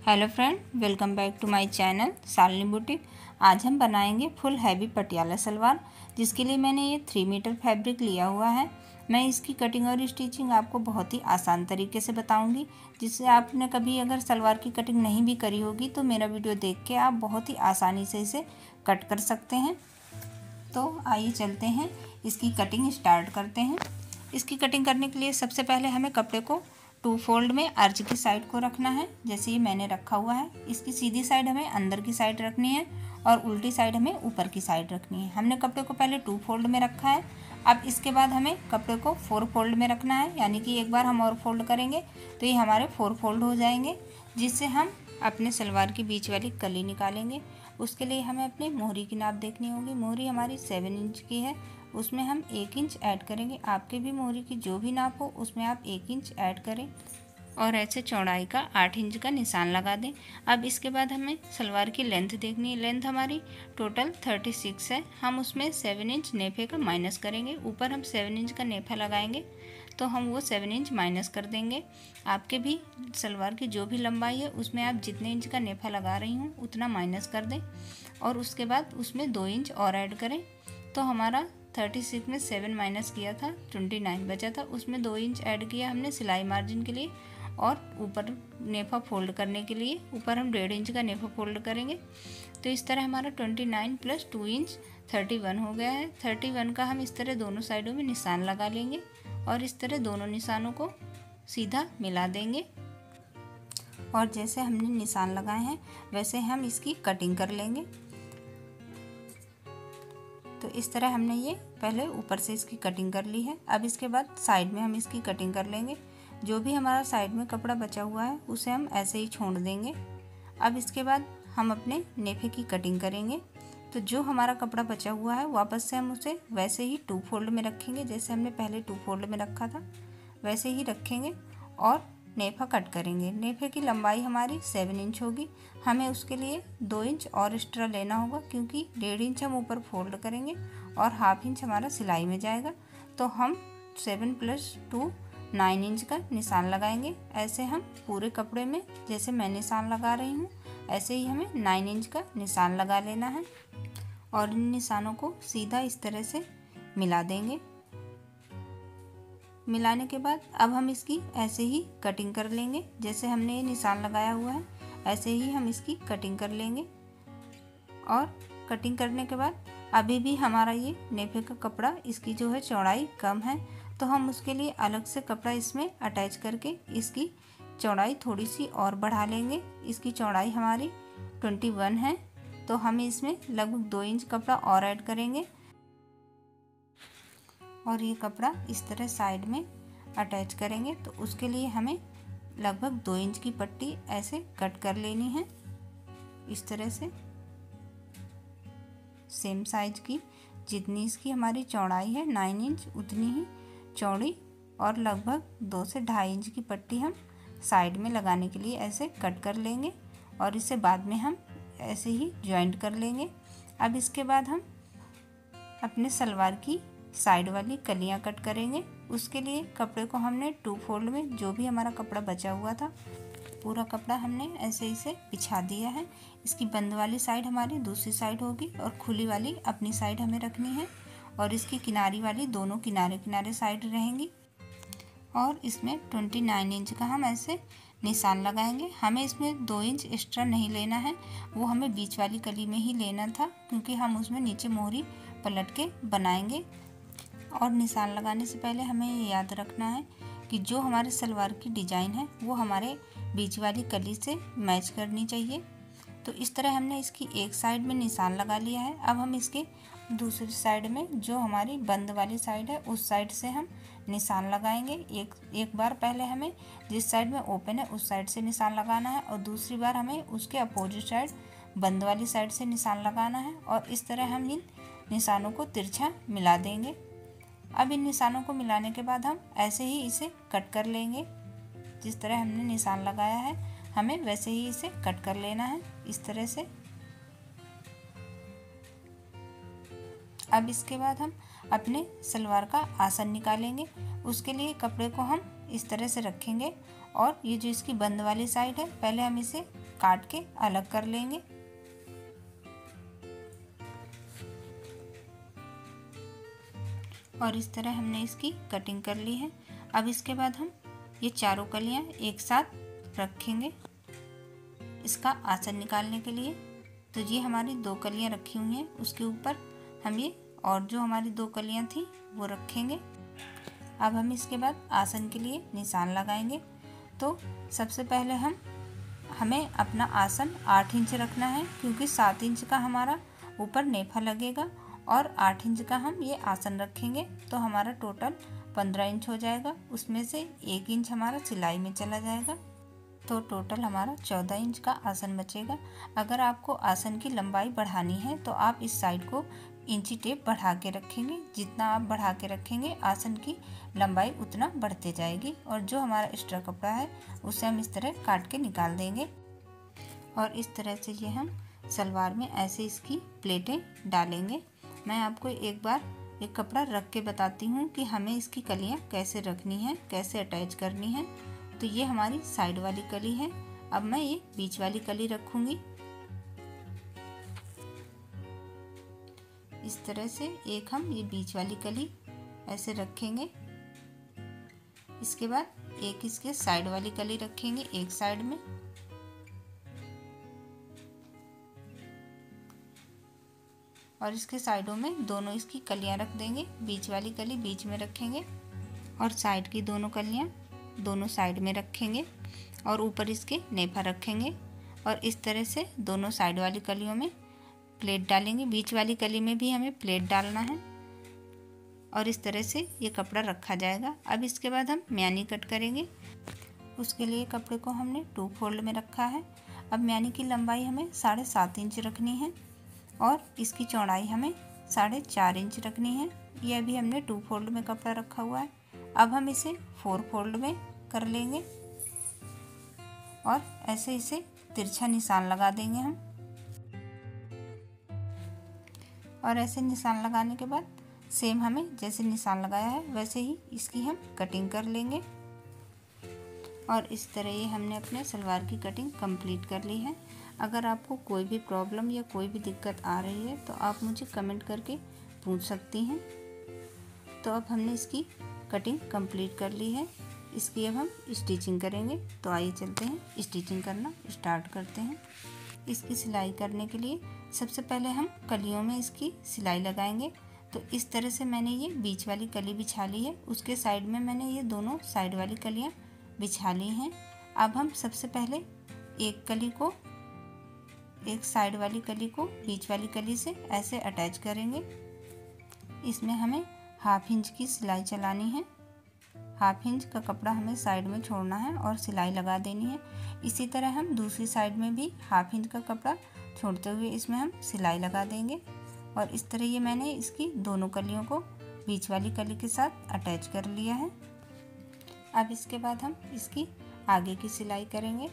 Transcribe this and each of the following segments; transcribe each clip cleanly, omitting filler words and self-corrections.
Hello friend, welcome back to my channel Shalini boutique. आज हम बनाएंगे फुल हैवी पटियाला सलवार, जिसके लिए मैंने ये 3 मीटर फैब्रिक लिया हुआ है। मैं इसकी कटिंग और स्टिचिंग आपको बहुत ही आसान तरीके से बताऊंगी, जिससे आपने कभी अगर सलवार की कटिंग नहीं भी करी होगी तो मेरा वीडियो देख के आप बहुत ही आसानी से इसे कट कर सकते हैं। तो आइए चलते हैं, इसकी कटिंग स्टार्ट करते हैं। इसकी कटिंग करने के लिए सबसे पहले हमें कपड़े को 2 फोल्ड में अर्ज की साइड को रखना है, जैसे ये मैंने रखा हुआ है। इसकी सीधी साइड हमें अंदर की साइड रखनी है और उल्टी साइड हमें ऊपर की साइड रखनी है। हमने कपड़े को पहले 2 फोल्ड में रखा है। अब इसके बाद हमें कपड़े को 4 फोल्ड में रखना है, यानी कि एक बार हम और फोल्ड करेंगे तो ये हमारे 4 फोल्ड हो जाएंगे, जिससे हम अपने सलवार की बीच वाली कली निकालेंगे। उसके लिए हमें अपनी मोहरी की नाप देखनी होगी। मोहरी हमारी 7 इंच की है, उसमें हम 1 इंच ऐड करेंगे। आपके भी मोहरी की जो भी नाप हो उसमें आप 1 इंच ऐड करें और ऐसे चौड़ाई का 8 इंच का निशान लगा दें। अब इसके बाद हमें सलवार की लेंथ देखनी है। लेंथ हमारी टोटल 36 है। हम उसमें 7 इंच नेफे का माइनस करेंगे। ऊपर हम 7 इंच का नेफा लगाएंगे तो हम वो 7 इंच माइनस कर देंगे। आपके भी सलवार की जो भी लंबाई है उसमें आप जितने इंच का नेफा लगा रही हूँ उतना माइनस कर दें और उसके बाद उसमें 2 इंच और ऐड करें। तो हमारा 36 में 7 माइनस किया था 29 बचा था, उसमें 2 इंच ऐड किया हमने सिलाई मार्जिन के लिए और ऊपर नेफा फोल्ड करने के लिए ऊपर हम 1.5 इंच का नेफा फोल्ड करेंगे। तो इस तरह हमारा 29 प्लस 2 इंच 31 हो गया है। 31 का हम इस तरह दोनों साइडों में निशान लगा लेंगे और इस तरह दोनों निशानों को सीधा मिला देंगे। और जैसे हमने निशान लगाए हैं वैसे हम इसकी कटिंग कर लेंगे। तो इस तरह हमने ये पहले ऊपर से इसकी कटिंग कर ली है। अब इसके बाद साइड में हम इसकी कटिंग कर लेंगे। जो भी हमारा साइड में कपड़ा बचा हुआ है उसे हम ऐसे ही छोड़ देंगे। अब इसके बाद हम अपने नेफे की कटिंग करेंगे। तो जो हमारा कपड़ा बचा हुआ है वापस से हम उसे वैसे ही 2 फोल्ड में रखेंगे, जैसे हमने पहले 2 फोल्ड में रखा था वैसे ही रखेंगे और नेफा कट करेंगे। नेफे की लंबाई हमारी 7 इंच होगी। हमें उसके लिए 2 इंच और एक्स्ट्रा लेना होगा, क्योंकि 1.5 इंच हम ऊपर फोल्ड करेंगे और हाफ इंच हमारा सिलाई में जाएगा। तो हम 7 + 2 9 इंच का निशान लगाएंगे। ऐसे हम पूरे कपड़े में जैसे मैं निशान लगा रही हूँ ऐसे ही हमें 9 इंच का निशान लगा लेना है और इन निशानों को सीधा इस तरह से मिला देंगे। मिलाने के बाद अब हम इसकी ऐसे ही कटिंग कर लेंगे। जैसे हमने ये निशान लगाया हुआ है ऐसे ही हम इसकी कटिंग कर लेंगे। और कटिंग करने के बाद अभी भी हमारा ये नेफे का कपड़ा इसकी जो है चौड़ाई कम है, तो हम उसके लिए अलग से कपड़ा इसमें अटैच करके इसकी चौड़ाई थोड़ी सी और बढ़ा लेंगे। इसकी चौड़ाई हमारी 21 है, तो हम इसमें लगभग 2 इंच कपड़ा और ऐड करेंगे और ये कपड़ा इस तरह साइड में अटैच करेंगे। तो उसके लिए हमें लगभग 2 इंच की पट्टी ऐसे कट कर लेनी है। इस तरह से सेम साइज की जितनी इसकी हमारी चौड़ाई है 9 इंच उतनी ही चौड़ी और लगभग 2 से 2.5 इंच की पट्टी हम साइड में लगाने के लिए ऐसे कट कर लेंगे और इसे बाद में हम ऐसे ही जॉइंट कर लेंगे। अब इसके बाद हम अपने सलवार की साइड वाली कलियां कट करेंगे। उसके लिए कपड़े को हमने 2 फोल्ड में जो भी हमारा कपड़ा बचा हुआ था पूरा कपड़ा हमने ऐसे इसे बिछा दिया है। इसकी बंद वाली साइड हमारी दूसरी साइड होगी और खुली वाली अपनी साइड हमें रखनी है और इसकी किनारी वाली दोनों किनारे किनारे साइड रहेंगी। और इसमें 29 इंच का हम ऐसे निशान लगाएंगे। हमें इसमें 2 इंच एक्स्ट्रा नहीं लेना है, वो हमें बीच वाली कली में ही लेना था, क्योंकि हम उसमें नीचे मोहरी पलट के बनाएंगे। और निशान लगाने से पहले हमें ये याद रखना है कि जो हमारे सलवार की डिज़ाइन है वो हमारे बीच वाली कली से मैच करनी चाहिए। तो इस तरह हमने इसकी एक साइड में निशान लगा लिया है। अब हम इसके दूसरी साइड में जो हमारी बंद वाली साइड है उस साइड से हम निशान लगाएंगे। एक बार पहले हमें जिस साइड में ओपन है उस साइड से निशान लगाना है और दूसरी बार हमें उसके अपोजिट साइड बंद वाली साइड से निशान लगाना है और इस तरह हम इन निशानों को तिरछा मिला देंगे। अब इन निशानों को मिलाने के बाद हम ऐसे ही इसे कट कर लेंगे। जिस तरह हमने निशान लगाया है हमें वैसे ही इसे कट कर लेना है, इस तरह से। अब इसके बाद हम अपने सलवार का आसन निकालेंगे। उसके लिए कपड़े को हम इस तरह से रखेंगे और ये जो इसकी बंद वाली साइड है पहले हम इसे काट के अलग कर लेंगे। और इस तरह हमने इसकी कटिंग कर ली है। अब इसके बाद हम ये चारों कलियां एक साथ रखेंगे इसका आसन निकालने के लिए। तो ये हमारी 2 कलियां रखी हुई हैं, उसके ऊपर हम ये और जो हमारी 2 कलियां थी वो रखेंगे। अब हम इसके बाद आसन के लिए निशान लगाएंगे। तो सबसे पहले हमें अपना आसन 8 इंच रखना है, क्योंकि 7 इंच का हमारा ऊपर नेफा लगेगा और 8 इंच का हम ये आसन रखेंगे। तो हमारा टोटल 15 इंच हो जाएगा, उसमें से 1 इंच हमारा सिलाई में चला जाएगा। तो टोटल हमारा 14 इंच का आसन बचेगा। अगर आपको आसन की लंबाई बढ़ानी है तो आप इस साइड को इंची टेप बढ़ा के रखेंगे। जितना आप बढ़ा के रखेंगे आसन की लंबाई उतना बढ़ते जाएगी। और जो हमारा एक्स्ट्रा कपड़ा है उसे हम इस तरह काट के निकाल देंगे। और इस तरह से ये हम सलवार में ऐसे इसकी प्लेटें डालेंगे। मैं आपको एक बार एक कपड़ा रख के बताती हूँ कि हमें इसकी कलियाँ कैसे रखनी है, कैसे अटैच करनी है। तो ये हमारी साइड वाली कली है। अब मैं ये बीच वाली कली रखूँगी। इस तरह से एक हम ये बीच वाली कली ऐसे रखेंगे। इसके बाद एक इसके साइड वाली कली रखेंगे एक साइड में। और इसके साइडों में दोनों इसकी कलियां रख देंगे। बीच वाली कली बीच में रखेंगे और साइड की दोनों कलियां दोनों साइड में रखेंगे और ऊपर इसके नेफा रखेंगे। और इस तरह से दोनों साइड वाली कलियों में प्लेट डालेंगे। बीच वाली कली में भी हमें प्लेट डालना है। और इस तरह से ये कपड़ा रखा जाएगा। अब इसके बाद हम म्यानी कट करेंगे। उसके लिए कपड़े को हमने 2 फोल्ड में रखा है। अब म्यानी की लंबाई हमें 7.5 इंच रखनी है और इसकी चौड़ाई हमें 4.5 इंच रखनी है। यह भी हमने 2 फोल्ड में कपड़ा रखा हुआ है। अब हम इसे 4 फोल्ड में कर लेंगे और ऐसे इसे तिरछा निशान लगा देंगे हम। और ऐसे निशान लगाने के बाद सेम हमें जैसे निशान लगाया है वैसे ही इसकी हम कटिंग कर लेंगे। और इस तरह ये हमने अपने सलवार की कटिंग कंप्लीट कर ली है। अगर आपको कोई भी प्रॉब्लम या कोई भी दिक्कत आ रही है तो आप मुझे कमेंट करके पूछ सकती हैं। तो अब हमने इसकी कटिंग कंप्लीट कर ली है। इसकी अब हम स्टिचिंग करेंगे। तो आइए चलते हैं स्टिचिंग करना स्टार्ट करते हैं। इसकी सिलाई करने के लिए सबसे पहले हम कलियों में इसकी सिलाई लगाएंगे। तो इस तरह से मैंने ये बीच वाली कली बिछा ली है। उसके साइड में मैंने ये दोनों साइड वाली कलियाँ बिछा ली हैं। अब हम सबसे पहले एक कली को एक साइड वाली कली को बीच वाली कली से ऐसे अटैच करेंगे। इसमें हमें हाफ इंच की सिलाई चलानी है। हाफ इंच का कपड़ा हमें साइड में छोड़ना है और सिलाई लगा देनी है। इसी तरह हम दूसरी साइड में भी हाफ इंच का कपड़ा छोड़ते हुए इसमें हम सिलाई लगा देंगे। और इस तरह ये मैंने इसकी दोनों कलियों को बीच वाली कली के साथ अटैच कर लिया है। अब इसके बाद हम इसकी आगे की सिलाई करेंगे।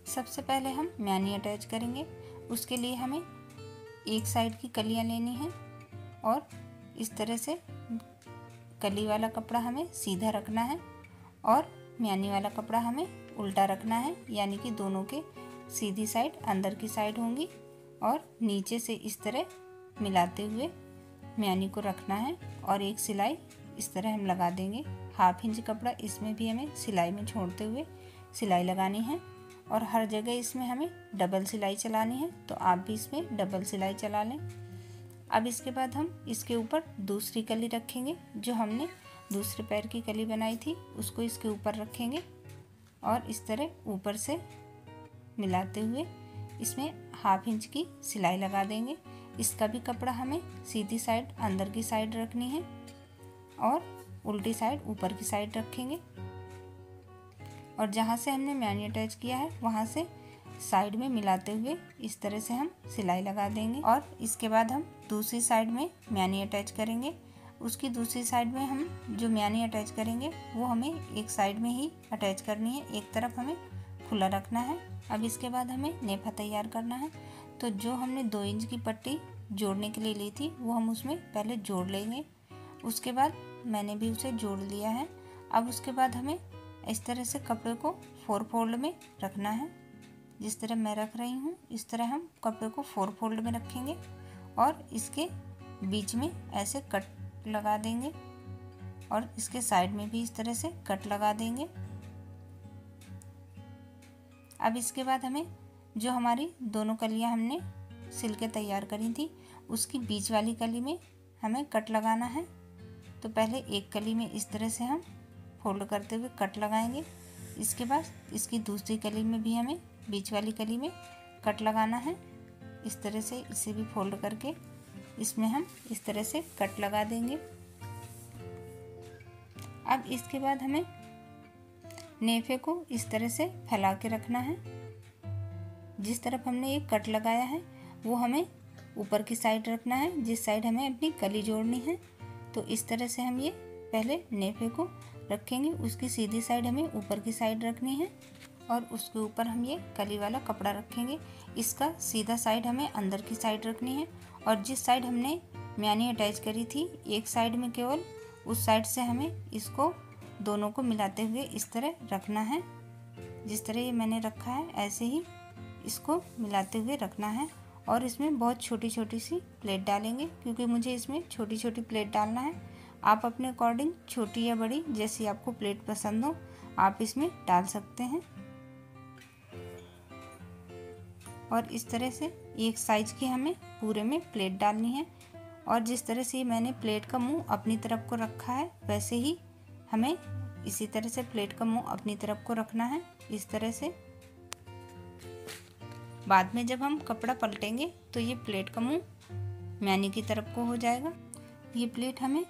सबसे पहले हम म्यानी अटैच करेंगे। उसके लिए हमें एक साइड की कलियां लेनी है और इस तरह से कली वाला कपड़ा हमें सीधा रखना है और म्यानी वाला कपड़ा हमें उल्टा रखना है, यानी कि दोनों के सीधी साइड अंदर की साइड होंगी और नीचे से इस तरह मिलाते हुए म्यानी को रखना है। और एक सिलाई इस तरह हम लगा देंगे। हाफ इंच कपड़ा इसमें भी हमें सिलाई में छोड़ते हुए सिलाई लगानी है और हर जगह इसमें हमें डबल सिलाई चलानी है। तो आप भी इसमें डबल सिलाई चला लें। अब इसके बाद हम इसके ऊपर दूसरी कली रखेंगे। जो हमने दूसरे पैर की कली बनाई थी उसको इसके ऊपर रखेंगे और इस तरह ऊपर से मिलाते हुए इसमें हाफ इंच की सिलाई लगा देंगे। इसका भी कपड़ा हमें सीधी साइड अंदर की साइड रखनी है और उल्टी साइड ऊपर की साइड रखेंगे। और जहाँ से हमने म्यानी अटैच किया है वहाँ से साइड में मिलाते हुए इस तरह से हम सिलाई लगा देंगे। और इसके बाद हम दूसरी साइड में म्यानी अटैच करेंगे। उसकी दूसरी साइड में हम जो म्यानी अटैच करेंगे वो हमें एक साइड में ही अटैच करनी है, एक तरफ हमें खुला रखना है। अब इसके बाद हमें नेफा तैयार करना है। तो जो हमने 2 इंच की पट्टी जोड़ने के लिए ली थी वो हम उसमें पहले जोड़ लेंगे। उसके बाद मैंने भी उसे जोड़ लिया है। अब उसके बाद हमें इस तरह से कपड़े को 4 फोल्ड में रखना है। जिस तरह मैं रख रही हूँ इस तरह हम कपड़े को 4 फोल्ड में रखेंगे और इसके बीच में ऐसे कट लगा देंगे और इसके साइड में भी इस तरह से कट लगा देंगे। अब इसके बाद हमें जो हमारी दोनों कलियां हमने सिल के तैयार करी थी उसकी बीच वाली कली में हमें कट लगाना है। तो पहले एक कली में इस तरह से हम फोल्ड करते हुए कट लगाएंगे। इसके बाद इसकी दूसरी कली में भी हमें बीच वाली कली में कट लगाना है। इस तरह से इसे भी फोल्ड करके इसमें हम इस तरह से कट लगा देंगे। अब इसके बाद हमें नेफे को इस तरह से फैला के रखना है। जिस तरफ हमने ये कट लगाया है वो हमें ऊपर की साइड रखना है, जिस साइड हमें अपनी कली जोड़नी है। तो इस तरह से हम ये पहले नेफे को रखेंगे, उसकी सीधी साइड हमें ऊपर की साइड रखनी है और उसके ऊपर हम ये कली वाला कपड़ा रखेंगे। इसका सीधा साइड हमें अंदर की साइड रखनी है और जिस साइड हमने म्यानी अटैच करी थी एक साइड में केवल उस साइड से हमें इसको दोनों को मिलाते हुए इस तरह रखना है। जिस तरह ये मैंने रखा है ऐसे ही इसको मिलाते हुए रखना है और इसमें बहुत छोटी छोटी सी प्लेट डालेंगे क्योंकि मुझे इसमें छोटी छोटी प्लेट डालना है। आप अपने अकॉर्डिंग छोटी या बड़ी जैसी आपको प्लेट पसंद हो आप इसमें डाल सकते हैं। और इस तरह से एक साइज की हमें पूरे में प्लेट डालनी है और जिस तरह से मैंने प्लेट का मुंह अपनी तरफ को रखा है वैसे ही हमें इसी तरह से प्लेट का मुंह अपनी तरफ को रखना है। इस तरह से बाद में जब हम कपड़ा पलटेंगे तो ये प्लेट का मुंह म्यानी की तरफ को हो जाएगा। ये प्लेट हमें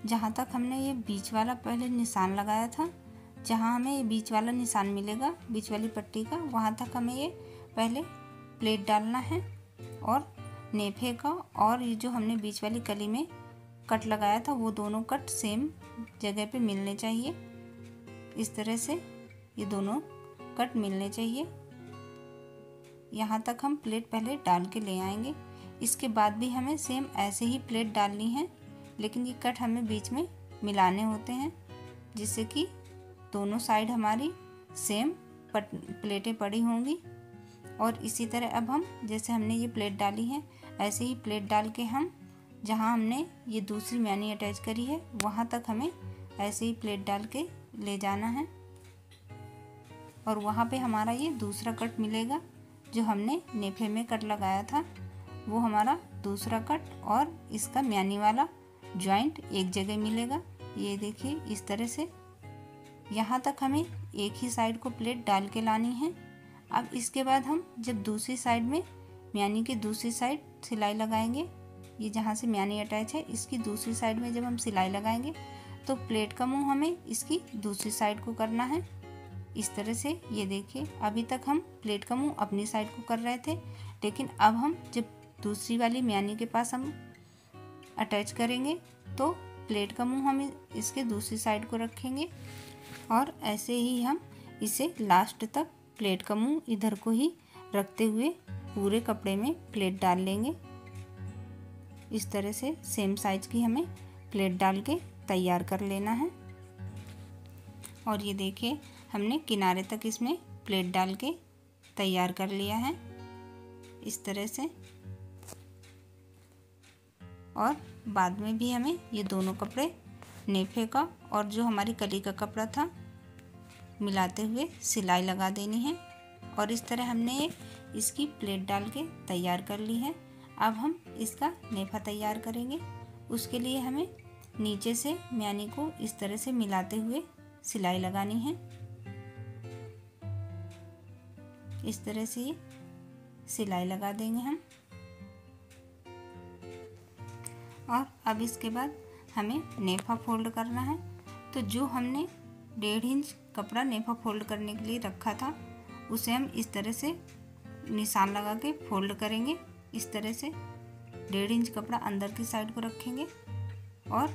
जहाँ तक हमने ये बीच वाला पहले निशान लगाया था, जहाँ हमें ये बीच वाला निशान मिलेगा बीच वाली पट्टी का, वहाँ तक हमें ये पहले प्लेट डालना है और नेफे का और ये जो हमने बीच वाली कली में कट लगाया था वो दोनों कट सेम जगह पे मिलने चाहिए। इस तरह से ये दोनों कट मिलने चाहिए। यहाँ तक हम प्लेट पहले डाल के ले आएंगे। इसके बाद भी हमें सेम ऐसे ही प्लेट डालनी है लेकिन ये कट हमें बीच में मिलाने होते हैं जिससे कि दोनों साइड हमारी सेम प्लेटें पड़ी होंगी। और इसी तरह अब हम जैसे हमने ये प्लेट डाली है ऐसे ही प्लेट डाल के हम जहाँ हमने ये दूसरी म्यानी अटैच करी है वहाँ तक हमें ऐसे ही प्लेट डाल के ले जाना है और वहाँ पे हमारा ये दूसरा कट मिलेगा। जो हमने नेफे में कट लगाया था वो हमारा दूसरा कट और इसका म्यानी वाला जॉइंट एक जगह मिलेगा। ये देखिए इस तरह से यहाँ तक हमें एक ही साइड को प्लेट डाल के लानी है। अब इसके बाद हम जब दूसरी साइड में म्यानी की दूसरी साइड सिलाई लगाएंगे, ये जहाँ से म्यानी अटैच है इसकी दूसरी साइड में जब हम सिलाई लगाएंगे तो प्लेट का मुंह हमें इसकी दूसरी साइड को करना है। इस तरह से ये देखिए अभी तक हम प्लेट का मुंह अपनी साइड को कर रहे थे लेकिन अब हम जब दूसरी वाली म्यानी के पास हम अटैच करेंगे तो प्लेट का मुंह हम इसके दूसरी साइड को रखेंगे और ऐसे ही हम इसे लास्ट तक प्लेट का मुंह इधर को ही रखते हुए पूरे कपड़े में प्लेट डाल लेंगे। इस तरह से सेम साइज की हमें प्लेट डाल के तैयार कर लेना है। और ये देखिए हमने किनारे तक इसमें प्लेट डाल के तैयार कर लिया है इस तरह से। और बाद में भी हमें ये दोनों कपड़े नेफे का और जो हमारी कली का कपड़ा था मिलाते हुए सिलाई लगा देनी है। और इस तरह हमने इसकी प्लेट डाल के तैयार कर ली है। अब हम इसका नेफा तैयार करेंगे। उसके लिए हमें नीचे से म्यानी को इस तरह से मिलाते हुए सिलाई लगानी है। इस तरह से ये सिलाई लगा देंगे हम। और अब इसके बाद हमें नेफा फोल्ड करना है। तो जो हमने 1.5 इंच कपड़ा नेफा फोल्ड करने के लिए रखा था उसे हम इस तरह से निशान लगा के फोल्ड करेंगे। इस तरह से 1.5 इंच कपड़ा अंदर की साइड को रखेंगे और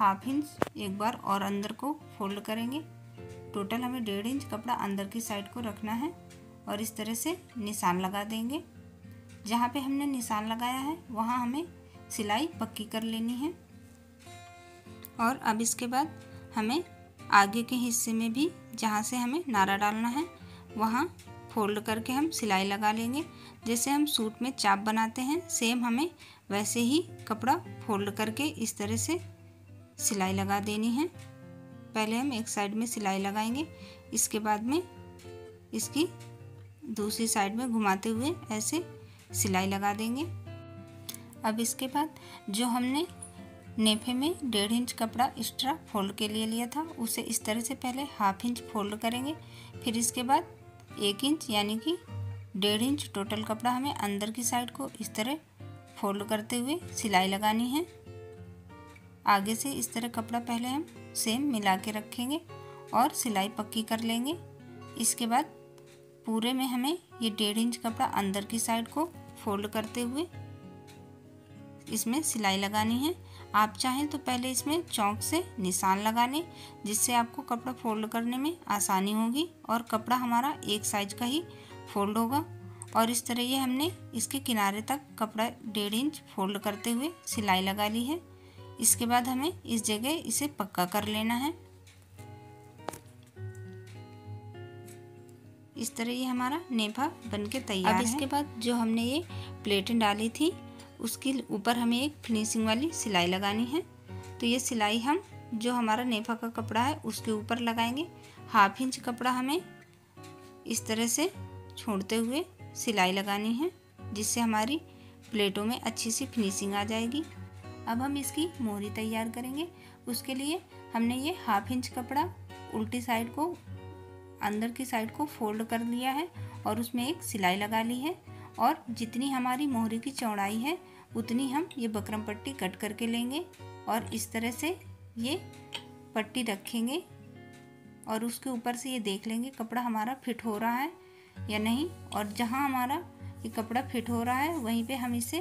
1/2 इंच एक बार और अंदर को फोल्ड करेंगे। टोटल हमें 1.5 इंच कपड़ा अंदर की साइड को रखना है और इस तरह से निशान लगा देंगे। जहाँ पे हमने निशान लगाया है वहाँ हमें सिलाई पक्की कर लेनी है। और अब इसके बाद हमें आगे के हिस्से में भी जहाँ से हमें नारा डालना है वहाँ फोल्ड करके हम सिलाई लगा लेंगे। जैसे हम सूट में चाप बनाते हैं सेम हमें वैसे ही कपड़ा फोल्ड करके इस तरह से सिलाई लगा देनी है। पहले हम एक साइड में सिलाई लगाएंगे, इसके बाद में इसकी दूसरी साइड में घुमाते हुए ऐसे सिलाई लगा देंगे। अब इसके बाद जो हमने नेफे में 1.5 इंच कपड़ा एक्स्ट्रा फोल्ड के लिए लिया था उसे इस तरह से पहले 1/2 इंच फोल्ड करेंगे। फिर इसके बाद 1 इंच यानी कि 1.5 इंच टोटल कपड़ा हमें अंदर की साइड को इस तरह फोल्ड करते हुए सिलाई लगानी है। आगे से इस तरह कपड़ा पहले हम सेम मिला के रखेंगे और सिलाई पक्की कर लेंगे। इसके बाद पूरे में हमें ये 1.5 इंच कपड़ा अंदर की साइड को फोल्ड करते हुए इसमें सिलाई लगानी है। आप चाहें तो पहले इसमें चौक से निशान लगा लें, जिससे आपको कपड़ा फोल्ड करने में आसानी होगी और कपड़ा हमारा एक साइज का ही फोल्ड होगा। और इस तरह ये हमने इसके किनारे तक कपड़ा 1.5 इंच फोल्ड करते हुए सिलाई लगा ली है। इसके बाद हमें इस जगह इसे पक्का कर लेना है। इस तरह ये हमारा नेफा बनके तैयार है। अब इसके बाद जो हमने ये प्लेटें डाली थी उसके ऊपर हमें एक फिनिशिंग वाली सिलाई लगानी है। तो ये सिलाई हम जो हमारा नेफा का कपड़ा है उसके ऊपर लगाएंगे। 1/2 इंच कपड़ा हमें इस तरह से छोड़ते हुए सिलाई लगानी है, जिससे हमारी प्लेटों में अच्छी सी फिनिशिंग आ जाएगी। अब हम इसकी मोहरी तैयार करेंगे। उसके लिए हमने ये 1/2 इंच कपड़ा उल्टी साइड को अंदर की साइड को फोल्ड कर लिया है और उसमें एक सिलाई लगा ली है। और जितनी हमारी मोहरी की चौड़ाई है उतनी हम ये बकरम पट्टी कट करके लेंगे और इस तरह से ये पट्टी रखेंगे और उसके ऊपर से ये देख लेंगे कपड़ा हमारा फिट हो रहा है या नहीं। और जहाँ हमारा ये कपड़ा फिट हो रहा है वहीं पे हम इसे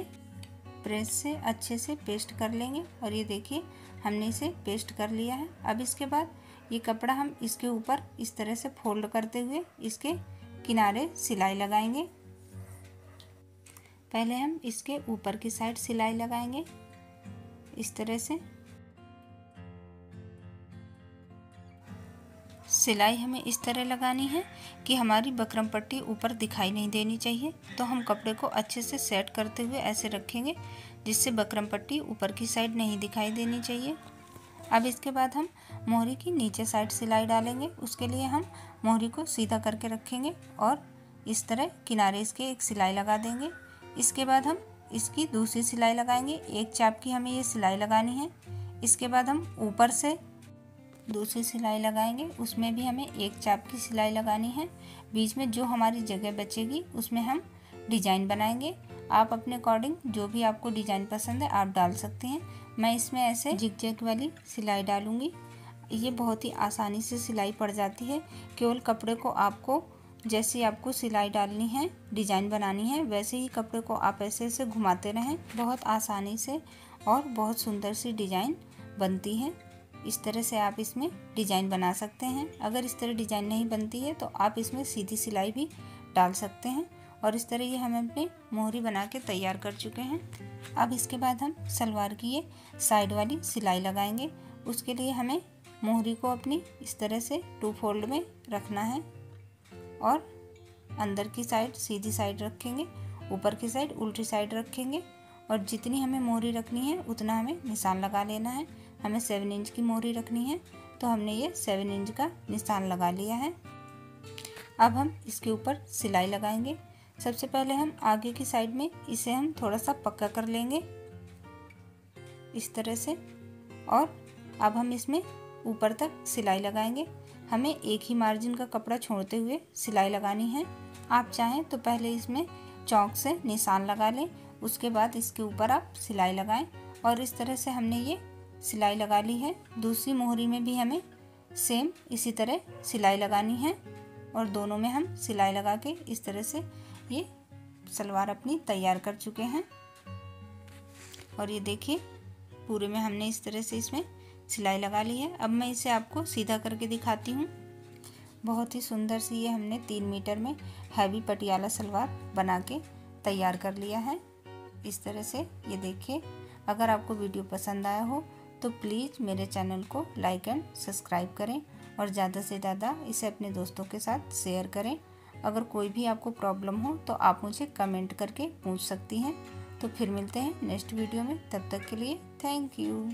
प्रेस से अच्छे से पेस्ट कर लेंगे। और ये देखिए हमने इसे पेस्ट कर लिया है। अब इसके बाद ये कपड़ा हम इसके ऊपर इस तरह से फोल्ड करते हुए इसके किनारे सिलाई लगाएंगे। पहले हम इसके ऊपर की साइड सिलाई लगाएंगे इस तरह से। सिलाई हमें इस तरह लगानी है कि हमारी बकरम पट्टी ऊपर दिखाई नहीं देनी चाहिए। तो हम कपड़े को अच्छे से सेट करते हुए ऐसे रखेंगे जिससे बकरम पट्टी ऊपर की साइड नहीं दिखाई देनी चाहिए। अब इसके बाद हम मोहरी की नीचे साइड सिलाई डालेंगे। उसके लिए हम मोहरी को सीधा करके रखेंगे और इस तरह किनारे इसके एक सिलाई लगा देंगे। इसके बाद हम इसकी दूसरी सिलाई लगाएंगे। एक चाप की हमें ये सिलाई लगानी है। इसके बाद हम ऊपर से दूसरी सिलाई लगाएंगे, उसमें भी हमें एक चाप की सिलाई लगानी है। बीच में जो हमारी जगह बचेगी उसमें हम डिजाइन बनाएंगे। आप अपने अकॉर्डिंग जो भी आपको डिजाइन पसंद है आप डाल सकते हैं। मैं इसमें ऐसे जिगजैग वाली सिलाई डालूंगी। ये बहुत ही आसानी से सिलाई पड़ जाती है। केवल कपड़े को आपको जैसे आपको सिलाई डालनी है, डिजाइन बनानी है, वैसे ही कपड़े को आप ऐसे ऐसे घुमाते रहें। बहुत आसानी से और बहुत सुंदर सी डिजाइन बनती है। इस तरह से आप इसमें डिजाइन बना सकते हैं। अगर इस तरह डिजाइन नहीं बनती है तो आप इसमें सीधी सिलाई भी डाल सकते हैं। और इस तरह ये हम अपनी मोहरी बना के तैयार कर चुके हैं। अब इसके बाद हम सलवार की ये साइड वाली सिलाई लगाएंगे। उसके लिए हमें मोहरी को अपनी इस तरह से 2 फोल्ड में रखना है और अंदर की साइड सीधी साइड रखेंगे, ऊपर की साइड उल्टी साइड रखेंगे। और जितनी हमें मोहरी रखनी है उतना हमें निशान लगा लेना है। हमें 7 इंच की मोहरी रखनी है तो हमने ये 7 इंच का निशान लगा लिया है। अब हम इसके ऊपर सिलाई लगाएंगे। सबसे पहले हम आगे की साइड में इसे हम थोड़ा सा पक्का कर लेंगे इस तरह से। और अब हम इसमें ऊपर तक सिलाई लगाएंगे। हमें एक ही मार्जिन का कपड़ा छोड़ते हुए सिलाई लगानी है। आप चाहें तो पहले इसमें चौक से निशान लगा लें, उसके बाद इसके ऊपर आप सिलाई लगाएं। और इस तरह से हमने ये सिलाई लगा ली है। दूसरी मोहरी में भी हमें सेम इसी तरह सिलाई लगानी है और दोनों में हम सिलाई लगा के इस तरह से ये सलवार अपनी तैयार कर चुके हैं। और ये देखिए पूरे में हमने इस तरह से इसमें सिलाई लगा ली है। अब मैं इसे आपको सीधा करके दिखाती हूँ। बहुत ही सुंदर सी ये हमने 3 मीटर में हैवी पटियाला सलवार बना के तैयार कर लिया है इस तरह से। ये देखिए, अगर आपको वीडियो पसंद आया हो तो प्लीज़ मेरे चैनल को लाइक एंड सब्सक्राइब करें और ज़्यादा से ज़्यादा इसे अपने दोस्तों के साथ शेयर करें। अगर कोई भी आपको प्रॉब्लम हो तो आप मुझे कमेंट करके पूछ सकती हैं। तो फिर मिलते हैं नेक्स्ट वीडियो में, तब तक के लिए थैंक यू।